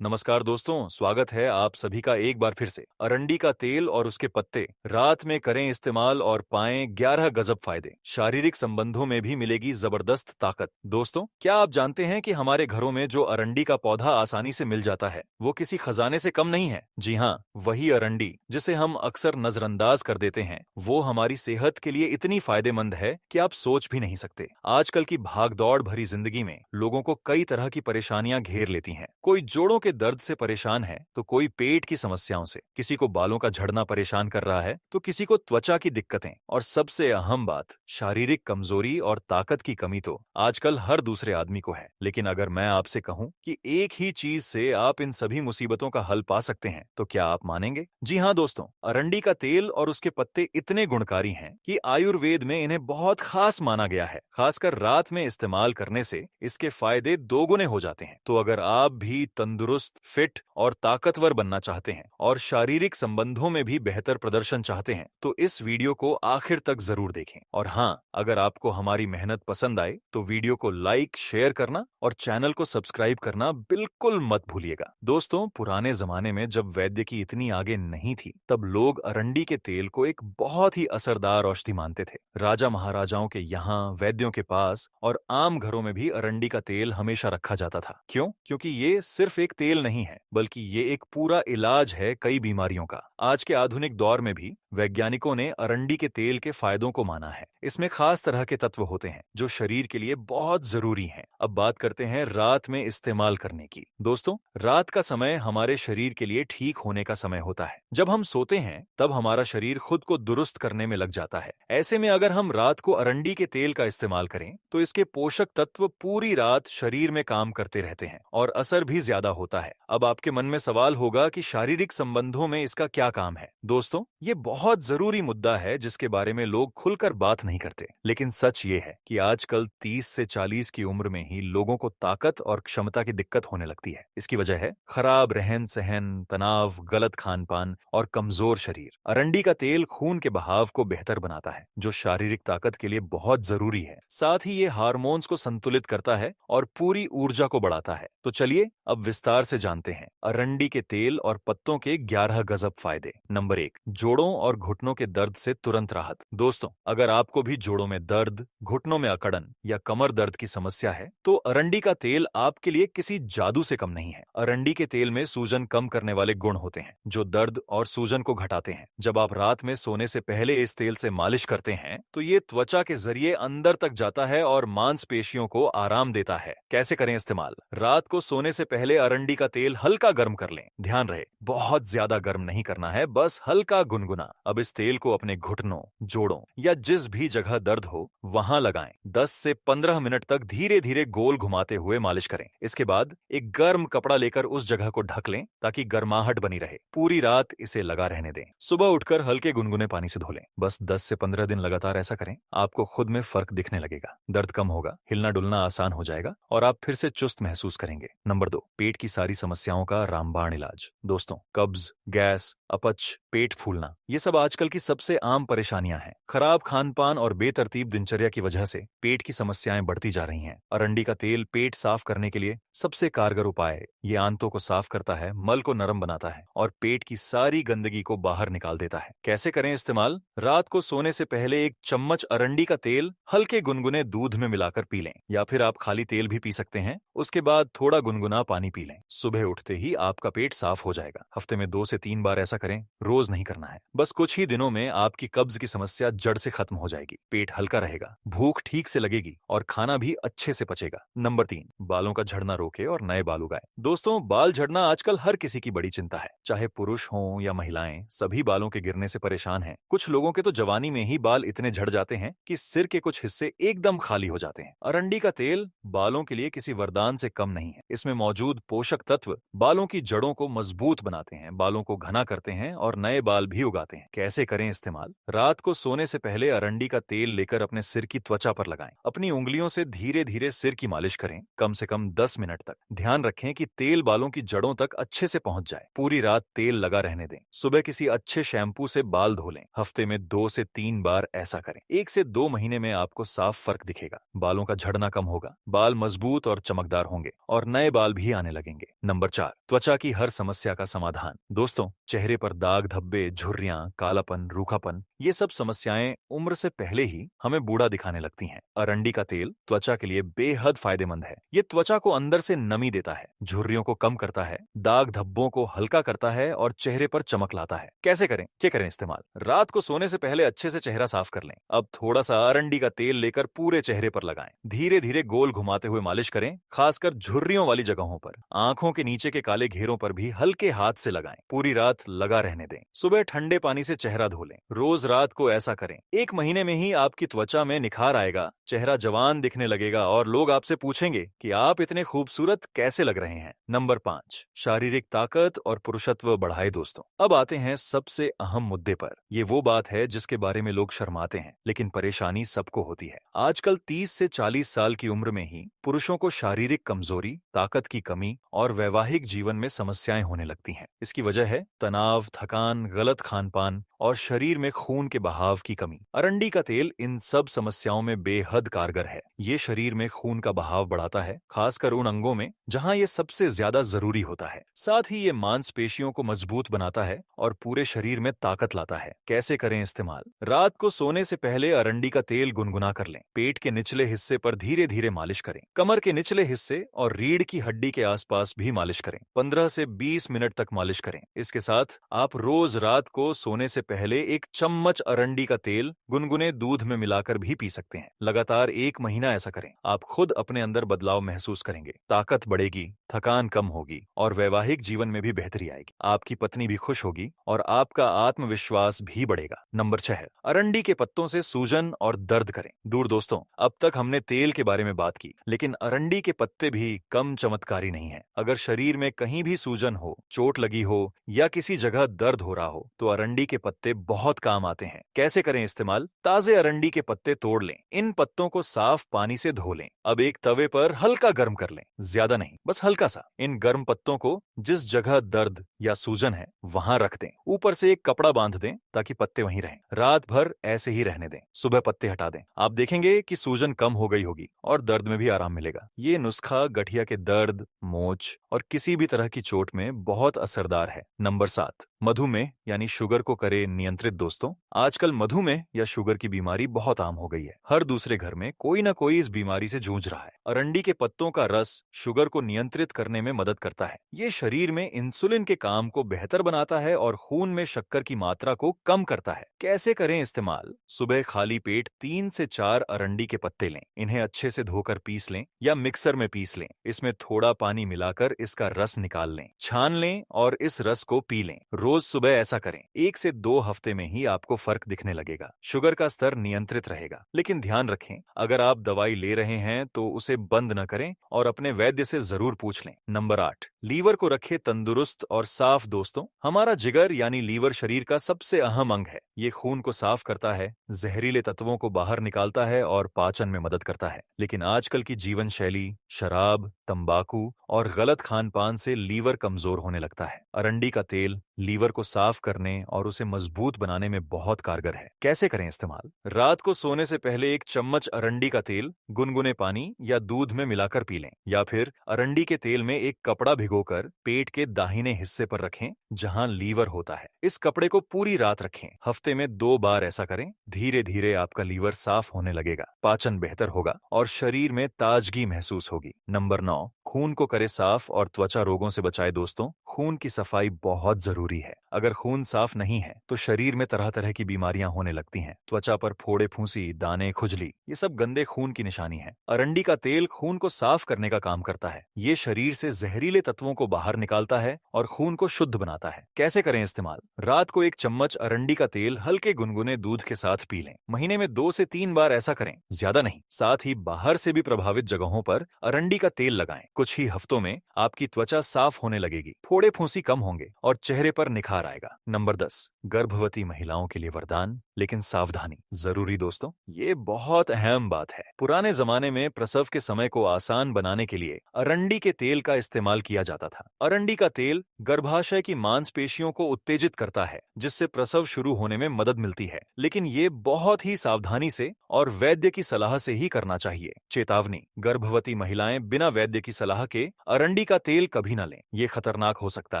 नमस्कार दोस्तों, स्वागत है आप सभी का एक बार फिर से। अरंडी का तेल और उसके पत्ते रात में करें इस्तेमाल और पाएं 11 गजब फायदे। शारीरिक संबंधों में भी मिलेगी जबरदस्त ताकत। दोस्तों, क्या आप जानते हैं कि हमारे घरों में जो अरंडी का पौधा आसानी से मिल जाता है वो किसी खजाने से कम नहीं है। जी हाँ, वही अरंडी जिसे हम अक्सर नजरअंदाज कर देते हैं, वो हमारी सेहत के लिए इतनी फायदेमंद है कि आप सोच भी नहीं सकते। आजकल की भागदौड़ भरी जिंदगी में लोगों को कई तरह की परेशानियां घेर लेती हैं। कोई जोड़ों के दर्द से परेशान है तो कोई पेट की समस्याओं से, किसी को बालों का झड़ना परेशान कर रहा है तो किसी को त्वचा की दिक्कतें, और सबसे अहम बात, शारीरिक कमजोरी और ताकत की कमी तो आजकल हर दूसरे आदमी को है। लेकिन अगर मैं आपसे कहूं कि एक ही चीज से आप इन सभी मुसीबतों का हल पा सकते हैं, तो क्या आप मानेंगे? जी हाँ दोस्तों, अरंडी का तेल और उसके पत्ते इतने गुणकारी हैं कि आयुर्वेद में इन्हें बहुत खास माना गया है। खासकर रात में इस्तेमाल करने से इसके फायदे दोगुने हो जाते हैं। तो अगर आप भी तंदुरुस्त, फिट और ताकतवर बनना चाहते हैं और शारीरिक संबंधों में भी बेहतर प्रदर्शन चाहते हैं, तो इस वीडियो को आखिर तक जरूर देखें। और हाँ, अगर आपको हमारी मेहनत पसंद आए तो वीडियो को लाइक, शेयर करना और चैनल को सब्सक्राइब करना बिल्कुल मत भूलिएगा। दोस्तों, पुराने जमाने में जब वैद्य की इतनी आगे नहीं थी, तब लोग अरंडी के तेल को एक बहुत ही असरदार औषधि मानते थे। राजा महाराजाओं के यहाँ, वैद्यों के पास और आम घरों में भी अरंडी का तेल हमेशा रखा जाता था। क्यों? क्योंकि ये सिर्फ एक तेल नहीं है, बल्कि ये एक पूरा इलाज है कई बीमारियों का। आज के आधुनिक दौर में भी वैज्ञानिकों ने अरंडी के तेल के फायदों को माना है। इसमें खास तरह के तत्व होते हैं जो शरीर के लिए बहुत जरूरी हैं। अब बात करते हैं रात में इस्तेमाल करने की। दोस्तों, रात का समय हमारे शरीर के लिए ठीक होने का समय होता है। जब हम सोते हैं तब हमारा शरीर खुद को दुरुस्त करने में लग जाता है। ऐसे में अगर हम रात को अरंडी के तेल का इस्तेमाल करें तो इसके पोषक तत्व पूरी रात शरीर में काम करते रहते हैं और असर भी ज्यादा होता है। अब आपके मन में सवाल होगा कि शारीरिक संबंधों में इसका क्या काम है? दोस्तों, ये बहुत जरूरी मुद्दा है जिसके बारे में लोग खुलकर बात नहीं करते। लेकिन सच ये है कि आजकल 30 से 40 की उम्र में ही लोगों को ताकत और क्षमता की दिक्कत होने लगती है। इसकी वजह है खराब रहन सहन, तनाव, गलत खान पान और कमजोर शरीर। अरंडी का तेल खून के बहाव को बेहतर बनाता है, जो शारीरिक ताकत के लिए बहुत जरूरी है। साथ ही ये हार्मोन्स को संतुलित करता है और पूरी ऊर्जा को बढ़ाता है। तो चलिए अब विस्तार से जानते हैं अरंडी के तेल और पत्तों के 11 गजब फायदे। नंबर 1, जोड़ों और घुटनों के दर्द से तुरंत राहत। दोस्तों, अगर आपको भी जोड़ों में दर्द, घुटनों में अकड़न या कमर दर्द की समस्या है, तो अरंडी का तेल आपके लिए किसी जादू से कम नहीं है। अरंडी के तेल में सूजन कम करने वाले गुण होते हैं जो दर्द और सूजन को घटाते हैं। जब आप रात में सोने से पहले इस तेल से मालिश करते हैं तो ये त्वचा के जरिए अंदर तक जाता है और मांसपेशियों को आराम देता है। कैसे करें इस्तेमाल? रात को सोने से पहले अरंडी का तेल हल्का गर्म कर लें। ध्यान रहे, बहुत ज्यादा गर्म नहीं करना है, बस हल्का गुनगुना। अब इस तेल को अपने घुटनों, जोड़ों या जिस भी जगह दर्द हो वहां लगाएं। 10 से 15 मिनट तक धीरे धीरे गोल घुमाते हुए मालिश करें। इसके बाद एक गर्म कपड़ा लेकर उस जगह को ढक लें ताकि गर्माहट बनी रहे। पूरी रात इसे लगा रहने दें। सुबह उठकर हल्के गुनगुने पानी से धो लें। बस 10 से 15 दिन लगातार ऐसा करें, आपको खुद में फर्क दिखने लगेगा। दर्द कम होगा, हिलना डुलना आसान हो जाएगा और आप फिर से चुस्त महसूस करेंगे। नंबर 2, पेट की सारी समस्याओं का रामबाण इलाज। दोस्तों, कब्ज, गैस, अपच, पेट फूलना, ये सब आजकल की सबसे आम परेशानियां हैं। खराब खानपान और बेतरतीब दिनचर्या की वजह से पेट की समस्याएं बढ़ती जा रही हैं। अरंडी का तेल पेट साफ करने के लिए सबसे कारगर उपाय है। ये आंतों को साफ करता है, मल को नरम बनाता है और पेट की सारी गंदगी को बाहर निकाल देता है। कैसे करें इस्तेमाल? रात को सोने से पहले 1 चम्मच अरंडी का तेल हल्के गुनगुने दूध में मिलाकर पी लें, या फिर आप खाली तेल भी पी सकते हैं। उसके बाद थोड़ा गुनगुना पानी पी लें। सुबह उठते ही आपका पेट साफ हो जाएगा। हफ्ते में 2 से 3 बार ऐसा करें, रोज नहीं करना है। बस कुछ ही दिनों में आपकी कब्ज की समस्या जड़ से खत्म हो जाएगी। पेट हल्का रहेगा, भूख ठीक से लगेगी और खाना भी अच्छे से पचेगा। नंबर 3, बालों का झड़ना रोके और नए बाल उगाए। दोस्तों, बाल झड़ना आजकल हर किसी की बड़ी चिंता है, चाहे पुरुष हों या महिलाएं, सभी बालों के गिरने से परेशान हैं। कुछ लोगों के तो जवानी में ही बाल इतने झड़ जाते हैं कि सिर के कुछ हिस्से एकदम खाली हो जाते हैं। अरंडी का तेल बालों के लिए किसी वरदान से कम नहीं है। इसमें मौजूद पोषक तत्व बालों की जड़ों को मजबूत बनाते हैं, बालों को घना करते हैं और नए बाल भी उगाते हैं। कैसे करें इस्तेमाल? रात को सोने से पहले अरंडी का तेल लेकर अपने सिर की त्वचा पर लगाएं। अपनी उंगलियों से धीरे धीरे सिर की मालिश करें, कम से कम 10 मिनट तक। ध्यान रखें कि तेल बालों की जड़ों तक अच्छे से पहुंच जाए। पूरी रात तेल लगा रहने दें। सुबह किसी अच्छे शैम्पू से बाल धो लें। हफ्ते में 2 से 3 बार ऐसा करें। 1 से 2 महीने में आपको साफ फर्क दिखेगा। बालों का झड़ना कम होगा, बाल मजबूत और चमकदार होंगे और नए बाल भी आने लगेंगे। नंबर 4, त्वचा की हर समस्या का समाधान। दोस्तों, चेहरे पर दाग धब्बे, झुर्रियां, कालापन, रूखापन, ये सब समस्याएं उम्र से पहले ही हमें बूढ़ा दिखाने लगती हैं। अरंडी का तेल त्वचा के लिए बेहद फायदेमंद है। ये त्वचा को अंदर से नमी देता है, झुर्रियों को कम करता है, दाग धब्बों को हल्का करता है और चेहरे पर चमक लाता है। कैसे करें? क्या करें इस्तेमाल? रात को सोने से पहले अच्छे से चेहरा साफ कर लें। अब थोड़ा सा अरंडी का तेल लेकर पूरे चेहरे पर लगाएं। धीरे धीरे गोल घुमाते हुए मालिश करें, खासकर झुर्रियों वाली जगहों पर। आंखों के नीचे के काले घेरों पर भी हल्के हाथ से लगाएं। पूरी रात लगा रहने दें। सुबह ठंडे पानी से चेहरा धो लें। रोज रात को ऐसा करें। 1 महीने में ही आपकी त्वचा में निखार आएगा, चेहरा जवान दिखने लगेगा और लोग आपसे पूछेंगे कि आप इतने खूबसूरत कैसे लग रहे हैं। नंबर 5, शारीरिक ताकत और पुरुषत्व बढ़ाए। दोस्तों, अब आते हैं सबसे अहम मुद्दे पर। ये वो बात है जिसके बारे में लोग शर्माते हैं, लेकिन परेशानी सबको होती है। आजकल 30 से 40 साल की उम्र में ही पुरुषों को शारीरिक कमजोरी, ताकत की कमी और वैवाहिक जीवन में समस्याएं होने लगती हैं। इसकी वजह है तनाव, थकान, गलत खानपान और शरीर में खून के बहाव की कमी। अरंडी का तेल इन सब समस्याओं में बेहद कारगर है। ये शरीर में खून का बहाव बढ़ाता है, खासकर उन अंगों में जहां ये सबसे ज्यादा जरूरी होता है। साथ ही ये मांसपेशियों को मजबूत बनाता है और पूरे शरीर में ताकत लाता है। कैसे करें इस्तेमाल? रात को सोने से पहले अरंडी का तेल गुनगुना कर लें। पेट के निचले हिस्से पर धीरे धीरे मालिश करें। कमर के निचले हिस्से और रीढ़ की हड्डी के आसपास भी मालिश करें। 15 से 20 मिनट तक मालिश करें। इसके साथ आप रोज रात को सोने से पहले 1 चम्मच अरंडी का तेल गुनगुने दूध में मिलाकर भी पी सकते हैं। लगातार 1 महीना ऐसा करें। आप खुद अपने अंदर बदलाव महसूस करेंगे। ताकत बढ़ेगी, थकान कम होगी और वैवाहिक जीवन में भी बेहतरी आएगी। आपकी पत्नी भी खुश होगी और आपका आत्मविश्वास भी बढ़ेगा। नंबर 6, अरंडी के पत्तों से सूजन और दर्द करें दूर। दोस्तों, अब तक हमने तेल के बारे में बात की, लेकिन अरंडी के पत्ते भी कम चमत्कारी नहीं है। अगर शरीर में कहीं भी सूजन हो, चोट लगी हो या किसी जगह दर्द हो रहा हो, तो अरंडी के पत्ते बहुत काम आते हैं। कैसे करें इस्तेमाल? ताजे अरंडी के पत्ते तोड़ लें। इन पत्तों को साफ पानी से धो लें। अब एक तवे पर हल्का गर्म कर लें, ज्यादा नहीं, बस हल्का सा। इन गर्म पत्तों को जिस जगह दर्द या सूजन है वहां रख दें। ऊपर से एक कपड़ा बांध दें ताकि पत्ते वहीं रहें। रात भर ऐसे ही रहने दें। सुबह पत्ते हटा दें। आप देखेंगे कि सूजन कम हो गई होगी और दर्द में भी आराम मिलेगा। ये नुस्खा गठिया के दर्द, मोच और किसी भी तरह की चोट में बहुत असरदार है। नंबर 7, मधुमेह यानी शुगर को करे नियंत्रित। दोस्तों, आजकल मधुमेह या शुगर की बीमारी बहुत आम हो गई है। हर दूसरे घर में कोई ना कोई इस बीमारी से जूझ रहा है। अरंडी के पत्तों का रस शुगर को नियंत्रित करने में मदद करता है। ये शरीर में इंसुलिन के काम को बेहतर बनाता है और खून में शक्कर की मात्रा को कम करता है। कैसे करें इस्तेमाल? सुबह खाली पेट 3 से 4 अरंडी के पत्ते लें। इन्हें अच्छे से धोकर पीस लें या मिक्सर में पीस लें। इसमें थोड़ा पानी मिलाकर इसका रस निकाल लें, छान लें और इस रस को पी लें। रोज सुबह ऐसा करें। 1 से 2 हफ्ते में ही आपको फर्क दिखने लगेगा। शुगर का स्तर नियंत्रित रहेगा। लेकिन ध्यान रखें, अगर आप दवाई ले रहे हैं तो उसे बंद न करें और अपने वैद्य से जरूर पूछ लें। नंबर 8, लीवर को रखे तंदुरुस्त और साफ। दोस्तों, हमारा जिगर यानी लीवर शरीर का सबसे अहम अंग है। ये खून को साफ करता है, जहरीले तत्वों को बाहर निकालता है और पाचन में मदद करता है। लेकिन आजकल की जीवन शैली, शराब, तंबाकू और गलत खान पान से लीवर कमजोर होने लगता है। अरंडी का तेल लीवर को साफ करने और उसे मजबूत बनाने में बहुत कारगर है। कैसे करें इस्तेमाल? रात को सोने से पहले 1 चम्मच अरंडी का तेल गुनगुने पानी या दूध में मिलाकर पी लें, या फिर अरंडी के तेल में एक कपड़ा भिगोकर पेट के दाहिने हिस्से पर रखें जहां लीवर होता है। इस कपड़े को पूरी रात रखें। हफ्ते में 2 बार ऐसा करें। धीरे धीरे आपका लीवर साफ होने लगेगा, पाचन बेहतर होगा और शरीर में ताजगी महसूस होगी। नंबर 9, खून को करे साफ और त्वचा रोगों से बचाए। दोस्तों, खून की सफाई बहुत जरूरी है। अगर खून साफ नहीं है तो शरीर में तरह तरह की बीमारियां होने लगती हैं। त्वचा पर फोड़े, फुंसी, दाने, खुजली, ये सब गंदे खून की निशानी है। अरंडी का तेल खून को साफ करने का काम करता है। ये शरीर से जहरीले तत्वों को बाहर निकालता है और खून को शुद्ध बनाता है। कैसे करें इस्तेमाल? रात को 1 चम्मच अरंडी का तेल हल्के गुनगुने दूध के साथ पी लें। महीने में 2 से 3 बार ऐसा करें, ज्यादा नहीं। साथ ही बाहर से भी प्रभावित जगहों पर अरंडी का तेल लगाएं। कुछ ही हफ्तों में आपकी त्वचा साफ होने लगेगी, फोड़े फुंसी कम होंगे और चेहरे पर निखार आएगा। नंबर 10, गर्भवती महिलाओं के लिए वरदान, लेकिन सावधानी जरूरी दोस्तों, ये बहुत अहम बात है। पुराने जमाने में प्रसव के समय को आसान बनाने के लिए अरंडी के तेल का इस्तेमाल किया जाता था। अरंडी का तेल गर्भाशय की मांसपेशियों को उत्तेजित करता है, जिससे प्रसव शुरू होने में मदद मिलती है, लेकिन ये बहुत ही सावधानी से और वैद्य की सलाह से ही करना चाहिए। चेतावनी, गर्भवती महिलाएं बिना वैद्य की सलाह के अरंडी का तेल कभी न लें, ये खतरनाक हो सकता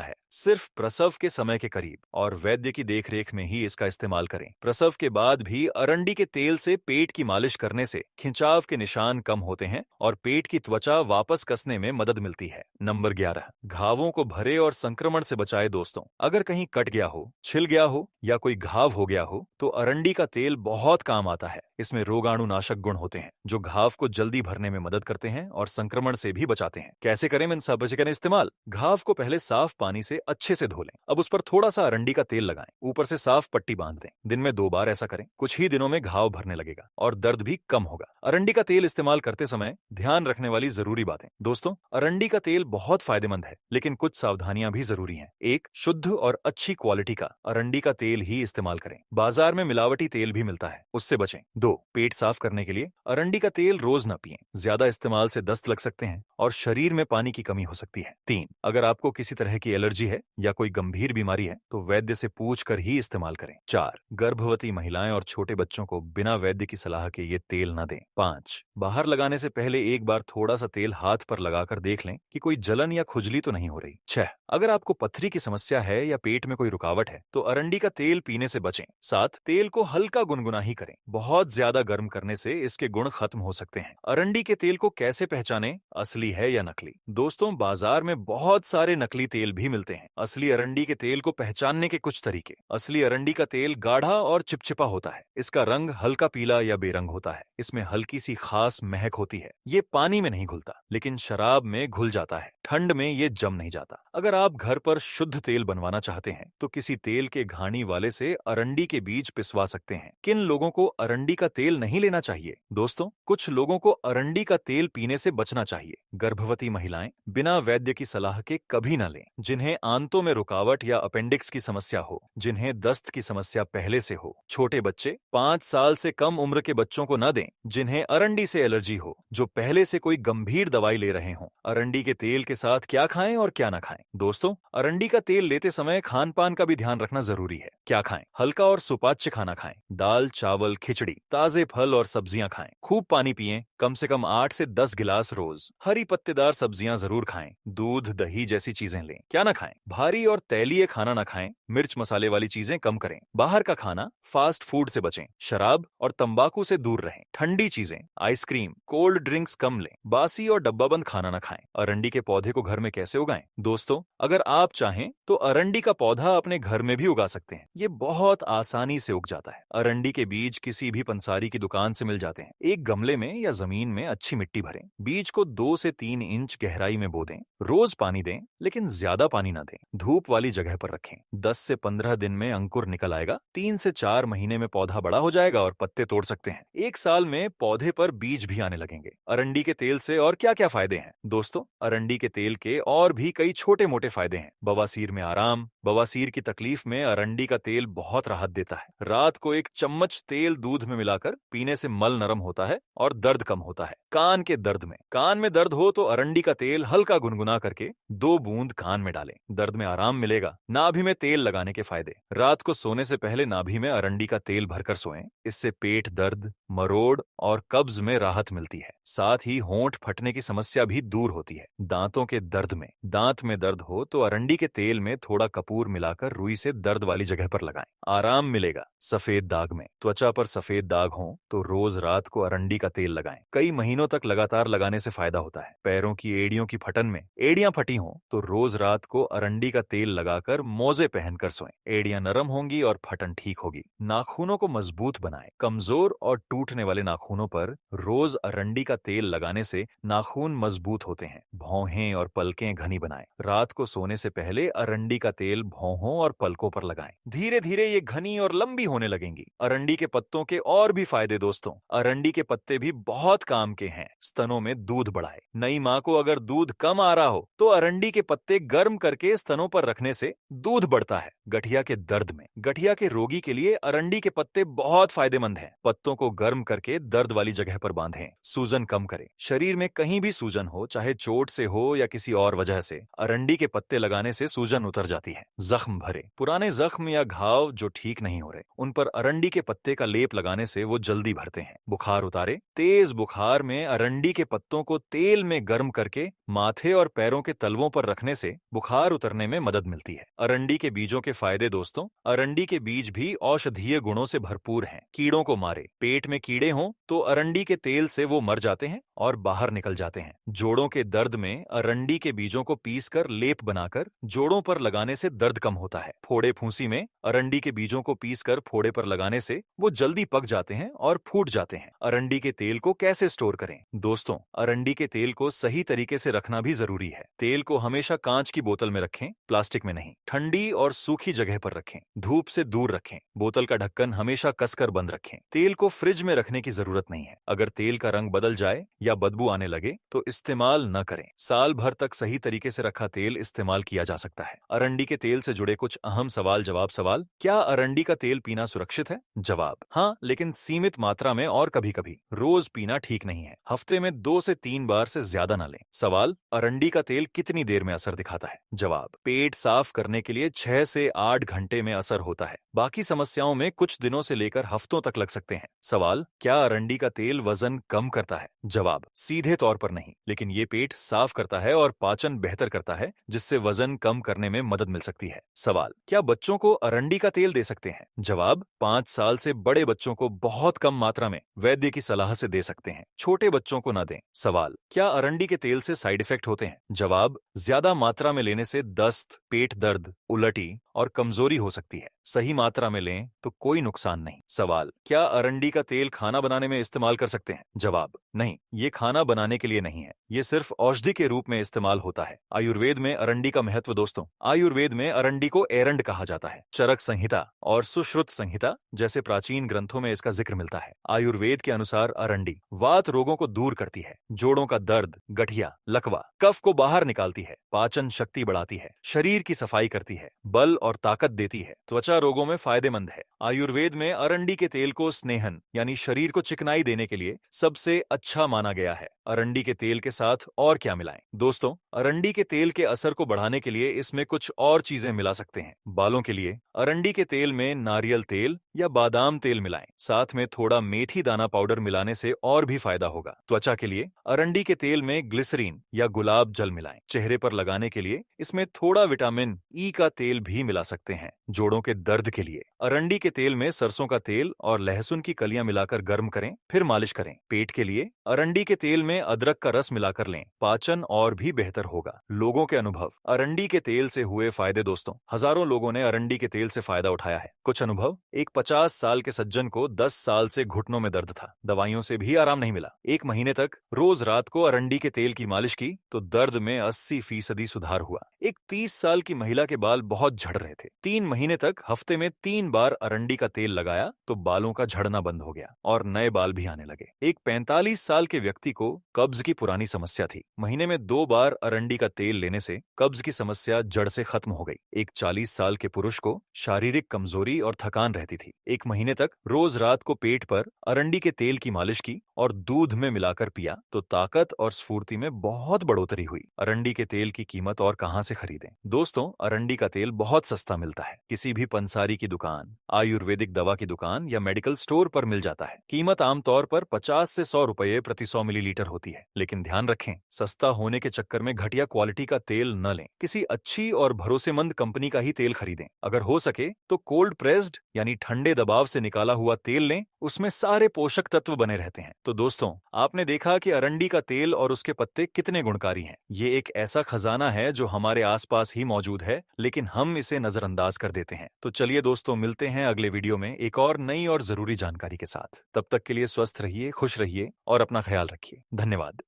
है। सिर्फ प्रसव के समय के करीब और वैद्य की देखरेख में ही इसका इस्तेमाल करें। प्रसव के बाद भी अरंडी के तेल से पेट की मालिश करने से खिंचाव के निशान कम होते हैं और पेट की त्वचा वापस कसने में मदद मिलती है। नंबर 11, घावों को भरे और संक्रमण से बचाए दोस्तों। अगर कहीं कट गया हो, छिल गया हो या कोई घाव हो गया हो तो अरंडी का तेल बहुत काम आता है। इसमें रोगाणुनाशक गुण होते हैं जो घाव को जल्दी भरने में मदद करते हैं और संक्रमण से भी बचाते हैं। कैसे करें इन सब का इस्तेमाल? घाव को पहले साफ पानी से अच्छे से धो लें। अब उस पर थोड़ा सा अरंडी का तेल लगाएं, ऊपर से साफ पट्टी बांध दें। दिन में 2 बार ऐसा करें। कुछ ही दिनों में घाव भरने लगेगा और दर्द भी कम होगा। अरंडी का तेल इस्तेमाल करते समय ध्यान रखने वाली जरूरी बातें। दोस्तों, अरंडी का तेल बहुत फायदेमंद है, लेकिन कुछ सावधानियां भी जरूरी हैं। 1, शुद्ध और अच्छी क्वालिटी का अरंडी का तेल ही इस्तेमाल करें। बाजार में मिलावटी तेल भी मिलता है, उससे बचें। 2, पेट साफ करने के लिए अरंडी का तेल रोज न पिएं। ज्यादा इस्तेमाल से दस्त लग सकते हैं और शरीर में पानी की कमी हो सकती है। 3, अगर आपको किसी तरह की एलर्जी है या कोई गंभीर बीमारी है तो वैद्य से पूछ कर ही इस्तेमाल करें। 4, गर्भवती महिलाएं और छोटे बच्चों को बिना वैद्य की सलाह के ये तेल न दें। 5, बाहर लगाने से पहले एक बार थोड़ा सा तेल हाथ पर लगाकर देख लें कि कोई जलन या खुजली तो नहीं हो रही। 6, अगर आपको पथरी की समस्या है या पेट में कोई रुकावट है तो अरंडी का तेल पीने से बचें। 7, तेल को हल्का गुनगुना ही करें। बहुत ज्यादा गर्म करने से इसके गुण खत्म हो सकते हैं। अरंडी के तेल को कैसे पहचानें, असली है या नकली? दोस्तों, बाजार में बहुत सारे नकली तेल भी मिलते हैं। असली अरंडी के तेल को पहचानने के कुछ तरीके। असली अरंडी का तेल गाढ़ा और चिपचिपा होता है। इसका रंग हल्का पीला या बेरंग होता है। इसमें हल्की सी खास महक होती है। ये पानी में नहीं घुलता, लेकिन शराब में घुल जाता है। ठंड में ये जम नहीं जाता। अगर आप घर पर शुद्ध तेल बनवाना चाहते हैं तो किसी तेल के घानी वाले से अरंडी के बीज पिसवा सकते हैं। किन लोगों को अरंडी का तेल नहीं लेना चाहिए? दोस्तों, कुछ लोगों को अरंडी का तेल पीने से बचना चाहिए। गर्भवती महिलाएं बिना वैद्य की सलाह के कभी न लें। जिन्हें आंतों में रुकावट या अपेंडिक्स की समस्या हो, जिन्हें दस्त की समस्या पहले से हो। छोटे बच्चे, 5 साल से कम उम्र के बच्चों को न दें। जिन्हें अरंडी से एलर्जी हो, जो पहले से कोई गंभीर दवाई ले रहे हों। अरंडी के तेल के साथ क्या खाएं और क्या ना खाएं? दोस्तों, अरंडी का तेल लेते समय खान पान का भी ध्यान रखना जरूरी है। क्या खाएं? हल्का और सुपाच्य खाना खाएं। दाल, चावल, खिचड़ी, ताजे फल और सब्जियां खाएं। खूब पानी पिएं, कम से कम 8 से 10 गिलास रोज। हरी पत्तेदार सब्जियां जरूर खाएं। दूध, दही जैसी चीजें लें। क्या ना खाएं? भारी और तैलीय खाना ना खाएं। मिर्च मसाले वाली चीजें कम करें। बाहर का खाना, फास्ट फूड से बचें। शराब और तंबाकू से दूर रहें। ठंडी चीजें, आइसक्रीम, कोल्ड ड्रिंक्स कम लें। बासी और डब्बाबंद खाना ना खाएं। अरंडी के पौधे को घर में कैसे उगाएं? दोस्तों, अगर आप चाहें तो अरंडी का पौधा अपने घर में भी उगा सकते हैं। ये बहुत आसानी से उग जाता है। अरंडी के बीज किसी भी पंसारी की दुकान से मिल जाते हैं। एक गमले में या जमीन में अच्छी मिट्टी भरें। बीज को 2 से 3 इंच गहराई में बो दें। रोज पानी दें, लेकिन ज्यादा पानी न दें। धूप वाली जगह पर रखें। 10 से 15 दिन में अंकुर निकल आएगा। 3 से 4 महीने में पौधा बड़ा हो जाएगा और पत्ते तोड़ सकते हैं। 1 साल में पौधे पर बीज भी आने लगेंगे। अरंडी के तेल से और क्या क्या फायदे हैं? दोस्तों, अरंडी के तेल के और भी कई छोटे मोटे फायदे हैं। बवासीर में आराम। बवासीर की तकलीफ में अरंडी का तेल बहुत राहत देता है। रात को 1 चम्मच तेल दूध में मिलाकर पीने से मल नरम होता है और दर्द कम होता है। कान के दर्द में, कान में दर्द हो तो अरंडी का तेल हल्का गुनगुना करके 2 बूंद कान में डालें। दर्द में आराम मिलेगा। नाभि में तेल लगाने के फायदे। रात को सोने से पहले नाभि में अरंडी का तेल भरकर सोएं। इससे पेट दर्द, मरोड़ और कब्ज में राहत मिलती है। साथ ही होंठ फटने की समस्या भी दूर होती है। दांतों के दर्द में, दांत में दर्द हो तो अरंडी के तेल में थोड़ा कपूर मिलाकर रुई से दर्द वाली जगह पर लगाएं। आराम मिलेगा। सफेद दाग में, त्वचा पर सफेद दाग हो तो रोज रात को अरंडी का तेल लगाएं। कई महीनों तक लगातार लगाने से फायदा होता है। पैरों की एड़ियों की फटन में, एड़ियां फटी हो तो रोज रात को अरंडी का तेल लगाकर मोजे पहनकर सोएं। एड़ियां नरम होंगी और फटन ठीक होगी। नाखूनों को मजबूत बनाएं। कमजोर और टूटने वाले नाखूनों पर रोज अरंडी का तेल लगाने से नाखून मजबूत होते हैं। भौहें और पलकें घनी बनाएं। रात को सोने से पहले अरंडी का तेल भौहों और पलकों पर लगाएं। धीरे धीरे ये घनी और लंबी होने लगेंगी। अरंडी के पत्तों के और भी फायदे दोस्तों, अरंडी के पत्ते भी बहुत काम के हैं। स्तनों में दूध बढ़ाए। नई माँ को अगर दूध कम आ रहा हो तो अरंडी के पत्ते गर्म करके स्तनों पर रखने से दूध बढ़ता है। गठिया के दर्द में, गठिया के रोगी के लिए अरंडी के पत्ते बहुत फायदेमंद हैं। पत्तों को गर्म करके दर्द वाली जगह पर बांधें। सूजन कम करें। शरीर में कहीं भी सूजन हो, चाहे चोट से हो या किसी और वजह से, अरंडी के पत्ते लगाने से सूजन उतर जाती है। जख्म भरे। पुराने जख्म या घाव जो ठीक नहीं हो रहे, उन पर अरंडी के पत्ते का लेप लगाने से वो जल्दी भरते हैं। बुखार उतारे। तेज बुखार में अरंडी के पत्तों को तेल में गर्म करके माथे और पैरों के तलवों पर रखने से बुखार उतरने में मदद मिलती है। अरंडी के बीजों के फायदे दोस्तों, अरंडी के बीज भी औषधीय गुणों से भरपूर हैं। कीड़ों को मारे। पेट में कीड़े हों तो अरंडी के तेल से वो मर जाते हैं और बाहर निकल जाते हैं। जोड़ों के दर्द में अरंडी के बीजों को पीसकर लेप बनाकर जोड़ों पर लगाने से दर्द कम होता है। फोड़े फूंसी में अरंडी के बीजों को पीसकर फोड़े पर लगाने से वो जल्दी पक जाते हैं और फूट जाते हैं। अरंडी के तेल को कैसे स्टोर करें दोस्तों, अरंडी के तेल को सही तरीके से रखना भी जरूरी है। तेल को हमेशा कांच की बोतल में रखें, प्लास्टिक में नहीं। ठंडी और सूखी जगह पर रखें। धूप से दूर रखें। बोतल का ढक्कन हमेशा कसकर बंद रखें। तेल को फ्रिज में रखने की जरूरत नहीं है। अगर तेल का रंग बदल जाए या बदबू आने लगे तो इस्तेमाल न करें। साल भर तक सही तरीके से रखा तेल इस्तेमाल किया जा सकता है। अरंडी के तेल से जुड़े कुछ अहम सवाल जवाब। सवाल: क्या अरंडी का तेल पीना सुरक्षित है? जवाब: हाँ, लेकिन सीमित मात्रा में और कभी कभी। रोज पीना ठीक नहीं है। हफ्ते में 2 से 3 बार से ज्यादा न लें। सवाल: अरंडी का तेल कितनी देर में असर दिखाता है? जवाब: पेट साफ करने के लिए 6 से 8 घंटे में असर होता है। बाकी समस्याओं में कुछ दिनों से लेकर हफ्तों तक लग सकते हैं। सवाल: क्या अरंडी का तेल वजन कम करता है? जवाब: सीधे तौर पर नहीं, लेकिन ये पेट साफ करता है और पाचन बेहतर करता है, जिससे वजन कम करने में मदद मिल सकती है। सवाल: क्या बच्चों को अरंडी का तेल दे सकते हैं? जवाब: 5 साल से बड़े बच्चों को बहुत कम मात्रा में वैद्य की सलाह से दे सकते हैं। छोटे बच्चों को न दें। सवाल: क्या अरंडी के तेल से साइड इफेक्ट होते हैं? जवाब: ज्यादा मात्रा में लेने से दस्त, पेट दर्द, उलटी और कमजोरी हो सकती है। सही मात्रा में लें तो कोई नुकसान नहीं। सवाल: क्या अरंडी का तेल खाना बनाने में इस्तेमाल कर सकते हैं? जवाब: नहीं, ये खाना बनाने के लिए नहीं है। ये सिर्फ औषधि के रूप में इस्तेमाल होता है। आयुर्वेद में अरंडी का महत्व दोस्तों, आयुर्वेद में अरंडी को एरंड कहा जाता है। चरक संहिता और सुश्रुत संहिता जैसे प्राचीन ग्रंथों में इसका जिक्र मिलता है। आयुर्वेद के अनुसार अरंडी वात रोगों को दूर करती है, जोड़ों का दर्द, गठिया, लकवा, कफ को बाहर निकालती है, पाचन शक्ति बढ़ाती है, शरीर की सफाई करती है, बल और ताकत देती है, त्वचा रोगों में फायदेमंद है। आयुर्वेद में अरंडी के तेल को स्नेहन यानी शरीर को चिकनाई देने के लिए सबसे अच्छा माना गया है। अरंडी के तेल के साथ और क्या मिलाएं? दोस्तों, अरंडी के तेल के असर को बढ़ाने के लिए इसमें कुछ और चीजें मिला सकते हैं। बालों के लिए अरंडी के तेल में नारियल तेल या बादाम तेल मिलाएं। साथ में थोड़ा मेथी दाना पाउडर मिलाने से और भी फायदा होगा। त्वचा के लिए अरंडी के तेल में ग्लिसरीन या गुलाब जल मिलाएं। चेहरे पर लगाने के लिए इसमें थोड़ा विटामिन ई का तेल भी मिला सकते हैं। जोड़ों के दर्द के लिए अरंडी के तेल में सरसों का तेल और लहसुन की कलियां मिलाकर गर्म करें, फिर मालिश करें। पेट के लिए अरंडी के तेल में अदरक का रस मिलाकर लें, पाचन और भी बेहतर होगा। लोगों के अनुभव अरंडी के तेल से हुए फायदे दोस्तों, हजारों लोगों ने अरंडी के तेल से फायदा उठाया है। कुछ अनुभव: एक 50 साल के सज्जन को 10 साल से घुटनों में दर्द था, दवाइयों से भी आराम नहीं मिला। 1 महीने तक रोज रात को अरंडी के तेल की मालिश की तो दर्द में 80% सुधार हुआ। एक 30 साल की महिला के बाल बहुत झड़ रहे थे, 3 महीने तक हफ्ते में 3 बार अरंडी का तेल लगाया तो बालों का झड़ना बंद हो गया और नए बाल भी आने लगे। एक 45 साल के व्यक्ति को कब्ज की पुरानी समस्या थी, महीने में 2 बार अरंडी का तेल लेने से कब्ज की समस्या जड़ से खत्म हो गई। एक 40 साल के पुरुष को शारीरिक कमजोरी और थकान रहती थी, 1 महीने तक रोज रात को पेट पर अरंडी के तेल की मालिश की और दूध में मिलाकर पिया तो ताकत और स्फूर्ति में बहुत बढ़ोतरी हुई। अरंडी के तेल की कीमत और कहां से खरीदें? दोस्तों, अरंडी का तेल बहुत सस्ता मिलता है, किसी भी पंसारी की दुकान, आयुर्वेदिक दवा की दुकान या मेडिकल स्टोर पर मिल जाता है। कीमत आमतौर पर 50 से 100 रुपए प्रति 100 मिलीलीटर होती है, लेकिन ध्यान रखें, सस्ता होने के चक्कर में घटिया क्वालिटी का तेल न लें। किसी अच्छी और भरोसेमंद कंपनी का ही तेल खरीदें। अगर हो सके तो कोल्ड प्रेस्ड यानी ठंडे दबाव से निकाला हुआ तेल लें, उसमें सारे पोषक तत्व बने रहते हैं। तो दोस्तों, आपने देखा कि अरंडी का तेल और उसके पत्ते कितने गुणकारी हैं। ये एक ऐसा खजाना है जो हमारे आसपास ही मौजूद है, लेकिन हम इसे नजरअंदाज कर देते हैं। तो चलिए दोस्तों, मिलते हैं अगले अगले वीडियो में एक और नई और जरूरी जानकारी के साथ। तब तक के लिए स्वस्थ रहिए, खुश रहिए और अपना ख्याल रखिए। धन्यवाद।